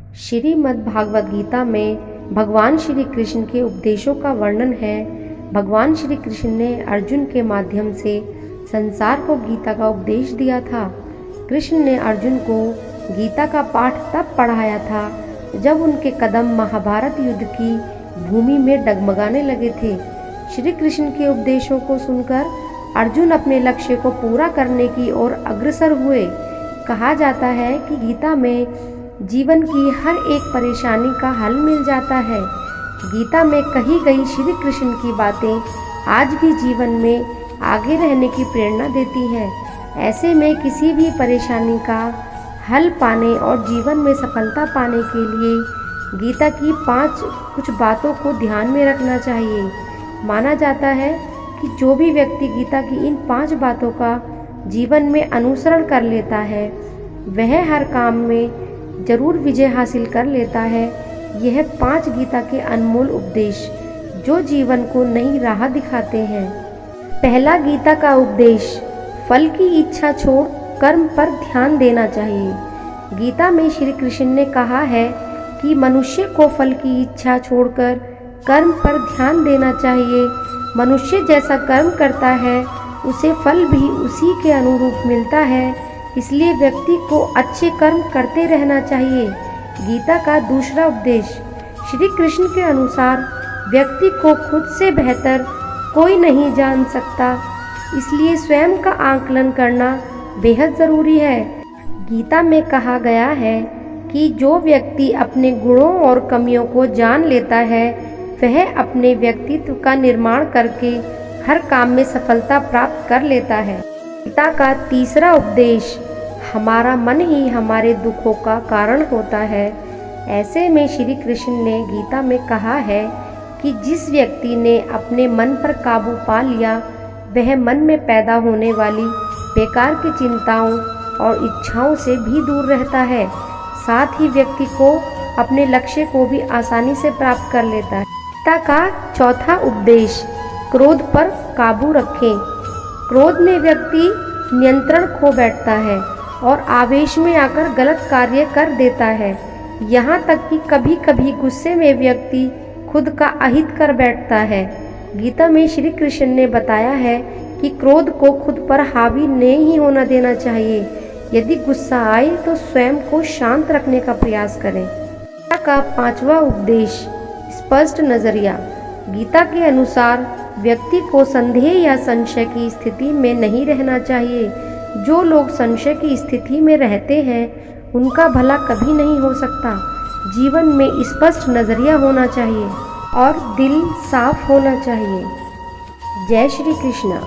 श्रीमद् भागवत गीता में भगवान श्री कृष्ण के उपदेशों का वर्णन है। भगवान श्री कृष्ण ने अर्जुन के माध्यम से संसार को गीता का उपदेश दिया था। कृष्ण ने अर्जुन को गीता का पाठ तब पढ़ाया था जब उनके कदम महाभारत युद्ध की भूमि में डगमगाने लगे थे। श्री कृष्ण के उपदेशों को सुनकर अर्जुन अपने लक्ष्य को पूरा करने की ओर अग्रसर हुए। कहा जाता है कि गीता में जीवन की हर एक परेशानी का हल मिल जाता है। गीता में कही गई श्री कृष्ण की बातें आज भी जीवन में आगे रहने की प्रेरणा देती है। ऐसे में किसी भी परेशानी का हल पाने और जीवन में सफलता पाने के लिए गीता की कुछ बातों को ध्यान में रखना चाहिए। माना जाता है कि जो भी व्यक्ति गीता की इन 5 बातों का जीवन में अनुसरण कर लेता है वह हर काम में जरूर विजय हासिल कर लेता है। यह 5 गीता के अनमोल उपदेश जो जीवन को नई राह दिखाते हैं। पहला गीता का उपदेश, फल की इच्छा छोड़ कर्म पर ध्यान देना चाहिए। गीता में श्री कृष्ण ने कहा है कि मनुष्य को फल की इच्छा छोड़कर कर्म पर ध्यान देना चाहिए। मनुष्य जैसा कर्म करता है उसे फल भी उसी के अनुरूप मिलता है, इसलिए व्यक्ति को अच्छे कर्म करते रहना चाहिए। गीता का दूसरा उपदेश, श्री कृष्ण के अनुसार व्यक्ति को खुद से बेहतर कोई नहीं जान सकता, इसलिए स्वयं का आकलन करना बेहद ज़रूरी है। गीता में कहा गया है कि जो व्यक्ति अपने गुणों और कमियों को जान लेता है वह अपने व्यक्तित्व का निर्माण करके हर काम में सफलता प्राप्त कर लेता है। गीता का तीसरा उपदेश, हमारा मन ही हमारे दुखों का कारण होता है। ऐसे में श्री कृष्ण ने गीता में कहा है कि जिस व्यक्ति ने अपने मन पर काबू पा लिया वह मन में पैदा होने वाली बेकार की चिंताओं और इच्छाओं से भी दूर रहता है। साथ ही व्यक्ति को अपने लक्ष्य को भी आसानी से प्राप्त कर लेता है। गीता का चौथा उपदेश, क्रोध पर काबू रखें। क्रोध में व्यक्ति नियंत्रण खो बैठता है और आवेश में आकर गलत कार्य कर देता है। यहाँ तक कि कभी कभी गुस्से में व्यक्ति खुद का अहित कर बैठता है। गीता में श्री कृष्ण ने बताया है कि क्रोध को खुद पर हावी नहीं होना देना चाहिए। यदि गुस्सा आए तो स्वयं को शांत रखने का प्रयास करें। गीता का 5वां उपदेश, स्पष्ट नजरिया। गीता के अनुसार व्यक्ति को संदेह या संशय की स्थिति में नहीं रहना चाहिए। जो लोग संशय की स्थिति में रहते हैं उनका भला कभी नहीं हो सकता। जीवन में स्पष्ट नजरिया होना चाहिए और दिल साफ होना चाहिए। जय श्री कृष्ण।